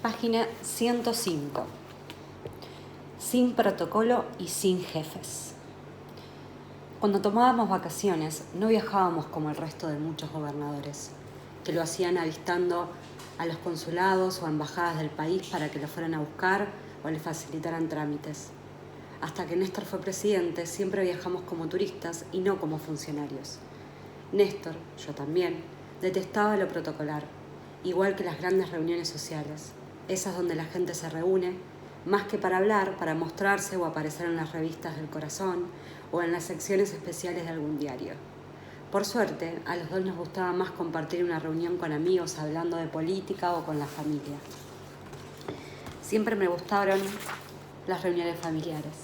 Página 105. Sin protocolo y sin jefes. Cuando tomábamos vacaciones, no viajábamos como el resto de muchos gobernadores, que lo hacían avistando a los consulados o embajadas del país para que lo fueran a buscar o le facilitaran trámites. Hasta que Néstor fue presidente, siempre viajamos como turistas y no como funcionarios. Néstor, yo también, detestaba lo protocolar, igual que las grandes reuniones sociales, esas donde la gente se reúne, más que para hablar, para mostrarse o aparecer en las revistas del corazón o en las secciones especiales de algún diario. Por suerte, a los dos nos gustaba más compartir una reunión con amigos hablando de política o con la familia. Siempre me gustaron las reuniones familiares.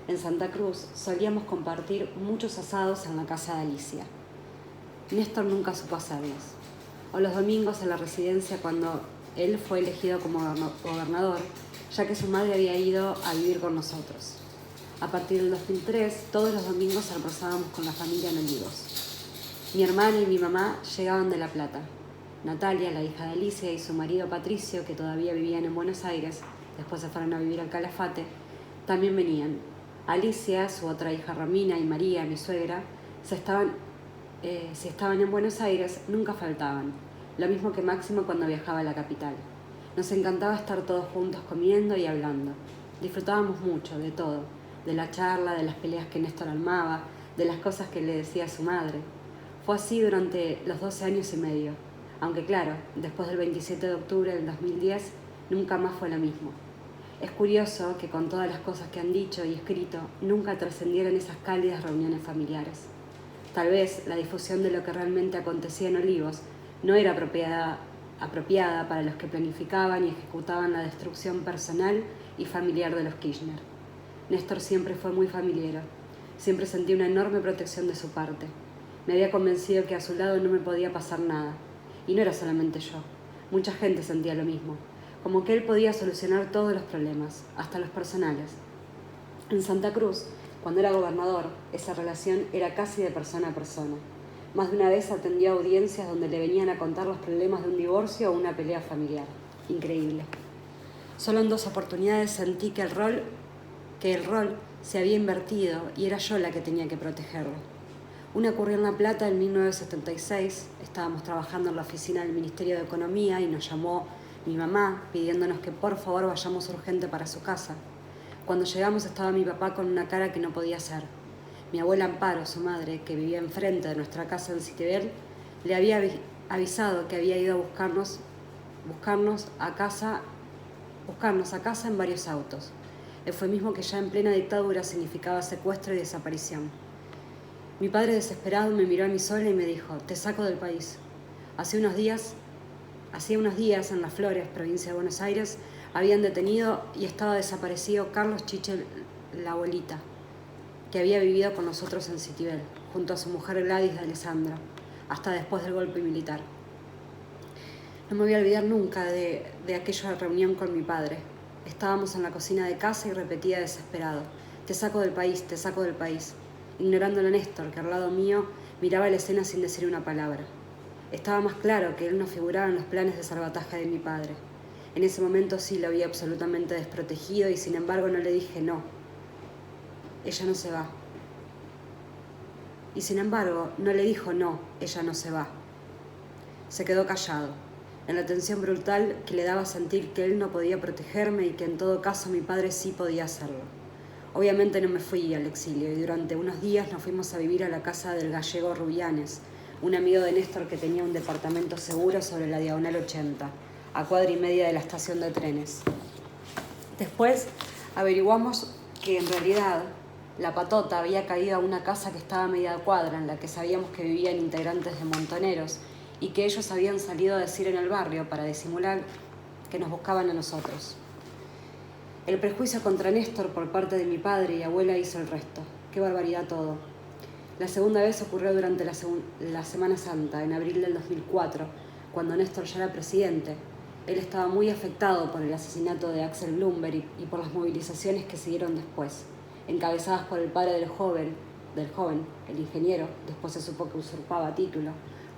En Santa Cruz solíamos compartir muchos asados en la casa de Alicia. Néstor nunca supo hacerlos. O los domingos en la residencia cuando él fue elegido como gobernador, ya que su madre había ido a vivir con nosotros. A partir del 2003, todos los domingos almorzábamos con la familia en Olivos. Mi hermana y mi mamá llegaban de La Plata. Natalia, la hija de Alicia, y su marido Patricio, que todavía vivían en Buenos Aires, después se fueron a vivir al Calafate, también venían. Alicia, su otra hija Romina y María, mi suegra, si estaban en Buenos Aires, nunca faltaban. Lo mismo que Máximo cuando viajaba a la capital. Nos encantaba estar todos juntos comiendo y hablando. Disfrutábamos mucho de todo, de la charla, de las peleas que Néstor armaba, de las cosas que le decía a su madre. Fue así durante los 12 años y medio, aunque claro, después del 27 de octubre del 2010, nunca más fue lo mismo. Es curioso que con todas las cosas que han dicho y escrito, nunca trascendieron esas cálidas reuniones familiares. Tal vez la difusión de lo que realmente acontecía en Olivos no era apropiada para los que planificaban y ejecutaban la destrucción personal y familiar de los Kirchner. Néstor siempre fue muy familiero. Siempre sentí una enorme protección de su parte. Me había convencido que a su lado no me podía pasar nada. Y no era solamente yo. Mucha gente sentía lo mismo. Como que él podía solucionar todos los problemas, hasta los personales. En Santa Cruz, cuando era gobernador, esa relación era casi de persona a persona. Más de una vez atendió a audiencias donde le venían a contar los problemas de un divorcio o una pelea familiar. Increíble. Solo en 2 oportunidades sentí que el rol se había invertido y era yo la que tenía que protegerlo. Una ocurrió en La Plata en 1976. Estábamos trabajando en la oficina del Ministerio de Economía y nos llamó mi mamá pidiéndonos que por favor vayamos urgente para su casa. Cuando llegamos estaba mi papá con una cara que no podía ser. Mi abuela Amparo, su madre, que vivía enfrente de nuestra casa en Citibel, le había avisado que había ido a buscarnos a casa en varios autos. Eufemismo que ya en plena dictadura significaba secuestro y desaparición. Mi padre desesperado me miró a mí sola y me dijo: "Te saco del país". Hacía unos días en Las Flores, provincia de Buenos Aires, habían detenido y estaba desaparecido Carlos Chiche, la abuelita, que había vivido con nosotros en Citibel, junto a su mujer Gladys de Alessandro, hasta después del golpe militar. No me voy a olvidar nunca de aquella reunión con mi padre. Estábamos en la cocina de casa y repetía desesperado: "Te saco del país, te saco del país", ignorándolo a Néstor, que al lado mío miraba la escena sin decir una palabra. Estaba más claro que él no figuraba en los planes de salvataje de mi padre. En ese momento sí lo vi absolutamente desprotegido y sin embargo no le dije no. Ella no se va. Y sin embargo no le dijo no, ella no se va. Se quedó callado, en la tensión brutal que le daba sentir que él no podía protegerme y que en todo caso mi padre sí podía hacerlo. Obviamente no me fui al exilio y durante unos días nos fuimos a vivir a la casa del gallego Rubianes, un amigo de Néstor que tenía un departamento seguro sobre la Diagonal 80, a 1,5 cuadras de la estación de trenes. Después averiguamos que en realidad la patota había caído a una casa que estaba a media cuadra, en la que sabíamos que vivían integrantes de Montoneros y que ellos habían salido a decir en el barrio para disimular que nos buscaban a nosotros. El prejuicio contra Néstor por parte de mi padre y abuela hizo el resto. Qué barbaridad todo. La segunda vez ocurrió durante la Semana Santa, en abril del 2004, cuando Néstor ya era presidente. Él estaba muy afectado por el asesinato de Axel Bloomberg y por las movilizaciones que siguieron después, encabezadas por el padre del joven, el ingeniero, después se supo que usurpaba título,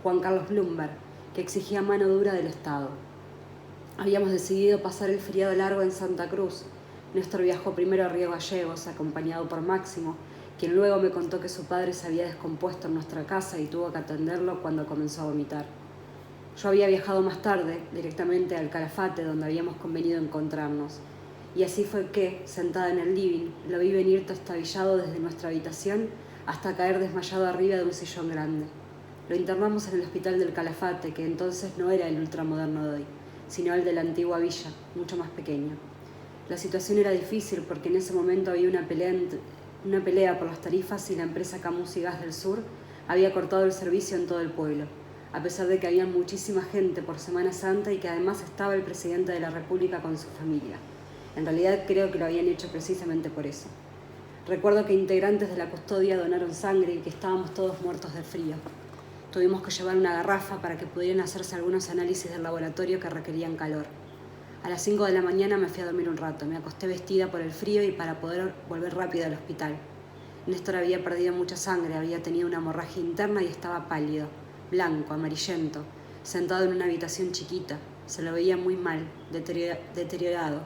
Juan Carlos Bloomberg, que exigía mano dura del Estado. Habíamos decidido pasar el feriado largo en Santa Cruz. Néstor viajó primero a Río Gallegos, acompañado por Máximo, quien luego me contó que su padre se había descompuesto en nuestra casa y tuvo que atenderlo cuando comenzó a vomitar. Yo había viajado más tarde, directamente al Calafate, donde habíamos convenido encontrarnos. Y así fue que, sentada en el living, lo vi venir trastabillado desde nuestra habitación hasta caer desmayado arriba de un sillón grande. Lo internamos en el hospital del Calafate, que entonces no era el ultramoderno de hoy, sino el de la antigua villa, mucho más pequeño. La situación era difícil porque en ese momento había una pelea por las tarifas y la empresa Camus y Gas del Sur había cortado el servicio en todo el pueblo, a pesar de que había muchísima gente por Semana Santa y que además estaba el presidente de la República con su familia. En realidad creo que lo habían hecho precisamente por eso. Recuerdo que integrantes de la custodia donaron sangre y que estábamos todos muertos de frío. Tuvimos que llevar una garrafa para que pudieran hacerse algunos análisis del laboratorio que requerían calor. A las 5 de la mañana me fui a dormir un rato. Me acosté vestida por el frío y para poder volver rápido al hospital. Néstor había perdido mucha sangre, había tenido una hemorragia interna y estaba pálido, blanco, amarillento, sentado en una habitación chiquita. Se lo veía muy mal, deteriorado.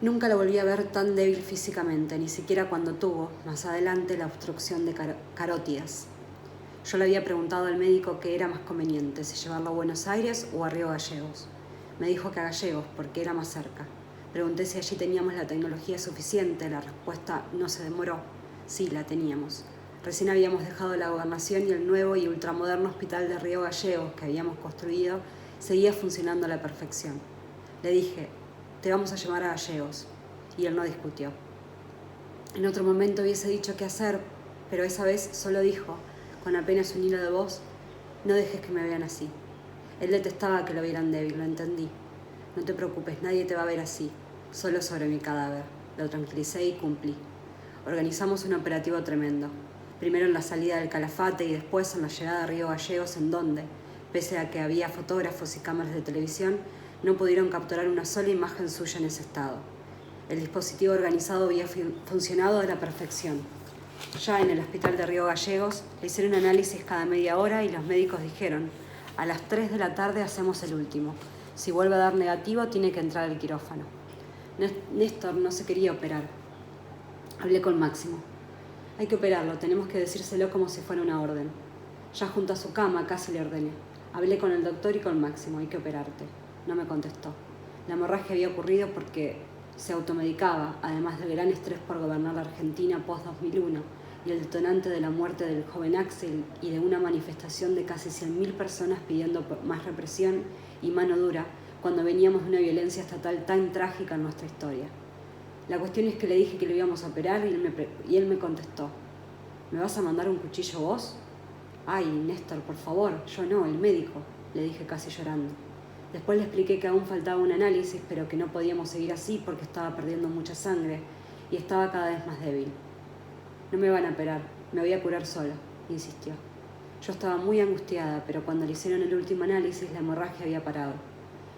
Nunca lo volví a ver tan débil físicamente, ni siquiera cuando tuvo, más adelante, la obstrucción de carótidas. Yo le había preguntado al médico qué era más conveniente, si llevarlo a Buenos Aires o a Río Gallegos. Me dijo que a Gallegos, porque era más cerca. Pregunté si allí teníamos la tecnología suficiente. La respuesta no se demoró. Sí, la teníamos. Recién habíamos dejado la gobernación y el nuevo y ultramoderno hospital de Río Gallegos que habíamos construido seguía funcionando a la perfección. Le dije, te vamos a llamar a Gallegos. Y él no discutió. En otro momento hubiese dicho qué hacer, pero esa vez solo dijo, con apenas un hilo de voz, no dejes que me vean así. Él detestaba que lo vieran débil, lo entendí. No te preocupes, nadie te va a ver así, solo sobre mi cadáver. Lo tranquilicé y cumplí. Organizamos un operativo tremendo. Primero en la salida del Calafate y después en la llegada a Río Gallegos, en donde, pese a que había fotógrafos y cámaras de televisión, no pudieron capturar una sola imagen suya en ese estado. El dispositivo organizado había funcionado a la perfección. Ya en el hospital de Río Gallegos le hicieron análisis cada media hora y los médicos dijeron, a las 3 de la tarde hacemos el último. Si vuelve a dar negativo, tiene que entrar al quirófano. Néstor no se quería operar. Hablé con Máximo. Hay que operarlo, tenemos que decírselo como si fuera una orden. Ya junto a su cama casi le ordené. Hablé con el doctor y con Máximo, hay que operarte. No me contestó. La hemorragia había ocurrido porque se automedicaba, además del gran estrés por gobernar la Argentina post-2001 y el detonante de la muerte del joven Axel y de una manifestación de casi 100.000 personas pidiendo más represión y mano dura cuando veníamos de una violencia estatal tan trágica en nuestra historia. La cuestión es que le dije que lo íbamos a operar y él me contestó, ¿me vas a mandar un cuchillo vos? Ay, Néstor, por favor, yo no, el médico, le dije casi llorando. Después le expliqué que aún faltaba un análisis, pero que no podíamos seguir así porque estaba perdiendo mucha sangre y estaba cada vez más débil. No me van a operar, me voy a curar sola, insistió. Yo estaba muy angustiada, pero cuando le hicieron el último análisis, la hemorragia había parado.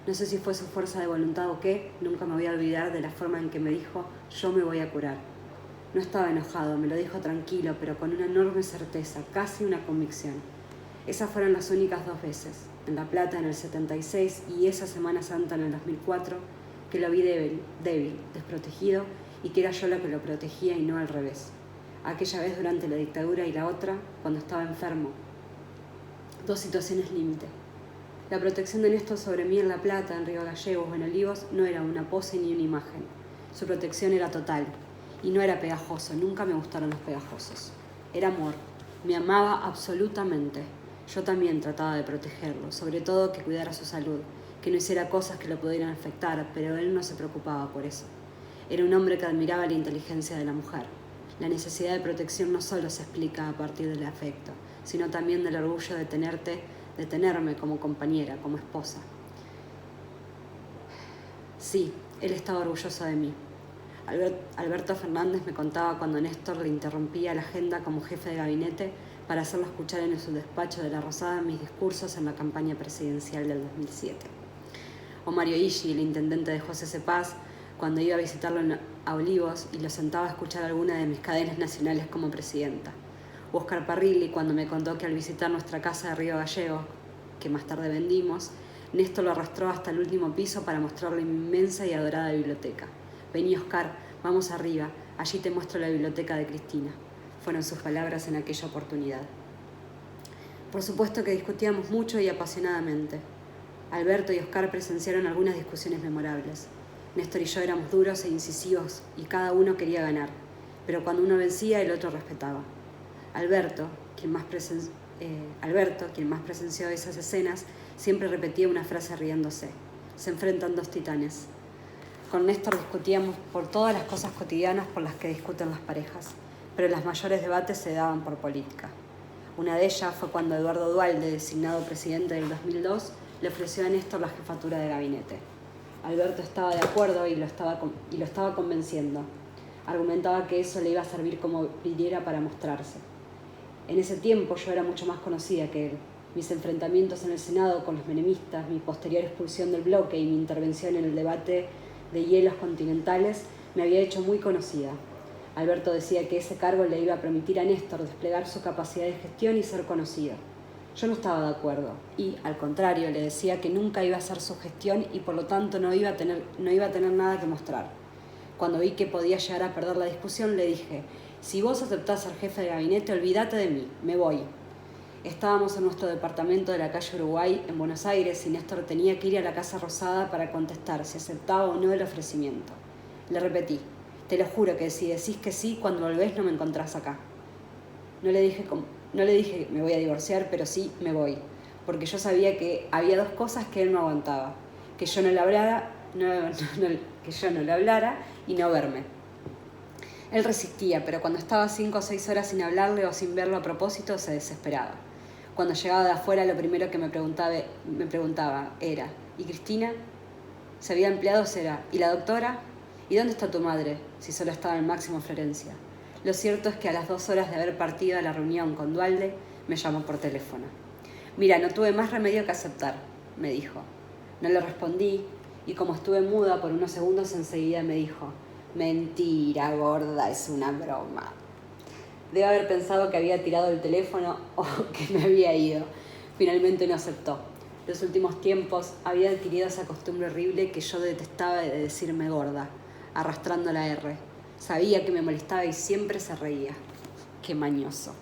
No sé si fue su fuerza de voluntad o qué, nunca me voy a olvidar de la forma en que me dijo, yo me voy a curar. No estaba enojado, me lo dijo tranquilo, pero con una enorme certeza, casi una convicción. Esas fueron las únicas 2 veces, en La Plata en el 76 y esa Semana Santa en el 2004, que lo vi débil, desprotegido y que era yo la que lo protegía y no al revés. Aquella vez durante la dictadura y la otra, cuando estaba enfermo. 2 situaciones límite. La protección de Néstor sobre mí en La Plata, en Río Gallegos o en Olivos no era una pose ni una imagen. Su protección era total y no era pegajoso, nunca me gustaron los pegajosos. Era amor, me amaba absolutamente. Yo también trataba de protegerlo, sobre todo que cuidara su salud, que no hiciera cosas que lo pudieran afectar, pero él no se preocupaba por eso. Era un hombre que admiraba la inteligencia de la mujer. La necesidad de protección no solo se explica a partir del afecto, sino también del orgullo de tenerme como compañera, como esposa. Sí, él estaba orgulloso de mí. Alberto Fernández me contaba cuando Néstor le interrumpía la agenda como jefe de gabinete para hacerlo escuchar en su despacho de La Rosada mis discursos en la campaña presidencial del 2007. O Mario Iggi, el intendente de José Cepaz, cuando iba a visitarlo a Olivos y lo sentaba a escuchar alguna de mis cadenas nacionales como presidenta. O Oscar Parrilli, cuando me contó que al visitar nuestra casa de Río Gallegos, que más tarde vendimos, Néstor lo arrastró hasta el último piso para mostrarle mi inmensa y adorada biblioteca. «Vení, Oscar, vamos arriba, allí te muestro la biblioteca de Cristina», fueron sus palabras en aquella oportunidad. Por supuesto que discutíamos mucho y apasionadamente. Alberto y Oscar presenciaron algunas discusiones memorables. Néstor y yo éramos duros e incisivos y cada uno quería ganar, pero cuando uno vencía, el otro respetaba. Alberto, quien más presenció esas escenas, siempre repetía una frase riéndose: «Se enfrentan dos titanes». Con Néstor discutíamos por todas las cosas cotidianas por las que discuten las parejas, pero los mayores debates se daban por política. Una de ellas fue cuando Eduardo Duhalde, designado presidente del 2002, le ofreció a Néstor la jefatura de gabinete. Alberto estaba de acuerdo y lo estaba convenciendo. Argumentaba que eso le iba a servir como vidriera para mostrarse. En ese tiempo yo era mucho más conocida que él. Mis enfrentamientos en el Senado con los menemistas, mi posterior expulsión del bloque y mi intervención en el debate de hielos continentales me había hecho muy conocida. Alberto decía que ese cargo le iba a permitir a Néstor desplegar su capacidad de gestión y ser conocido. Yo no estaba de acuerdo y, al contrario, le decía que nunca iba a hacer su gestión y por lo tanto no iba a tener nada que mostrar. Cuando vi que podía llegar a perder la discusión, le dije: «Si vos aceptás ser jefe de gabinete, olvídate de mí, me voy». Estábamos en nuestro departamento de la calle Uruguay, en Buenos Aires, y Néstor tenía que ir a la Casa Rosada para contestar si aceptaba o no el ofrecimiento. Le repetí: «Te lo juro que si decís que sí, cuando volvés no me encontrás acá». No le dije me voy a divorciar, pero sí me voy, porque yo sabía que había dos cosas que él no aguantaba: que yo no le hablara y no verme. Él resistía, pero cuando estaba 5 o 6 horas sin hablarle o sin verlo a propósito, se desesperaba. Cuando llegaba de afuera, lo primero que me preguntaba era: «¿Y Cristina? ¿Se había empleado será? ¿Y la doctora? ¿Y dónde está tu madre?», si solo estaba en Máximo Florencia. Lo cierto es que a las 2 horas de haber partido a la reunión con Duhalde, me llamó por teléfono. «Mira, no tuve más remedio que aceptar», me dijo. No le respondí y como estuve muda por unos segundos, enseguida me dijo: «Mentira, gorda, es una broma». Debe haber pensado que había tirado el teléfono o que me había ido. Finalmente no aceptó. Los últimos tiempos había adquirido esa costumbre horrible que yo detestaba de decirme gorda, arrastrando la R. Sabía que me molestaba y siempre se reía. Qué mañoso.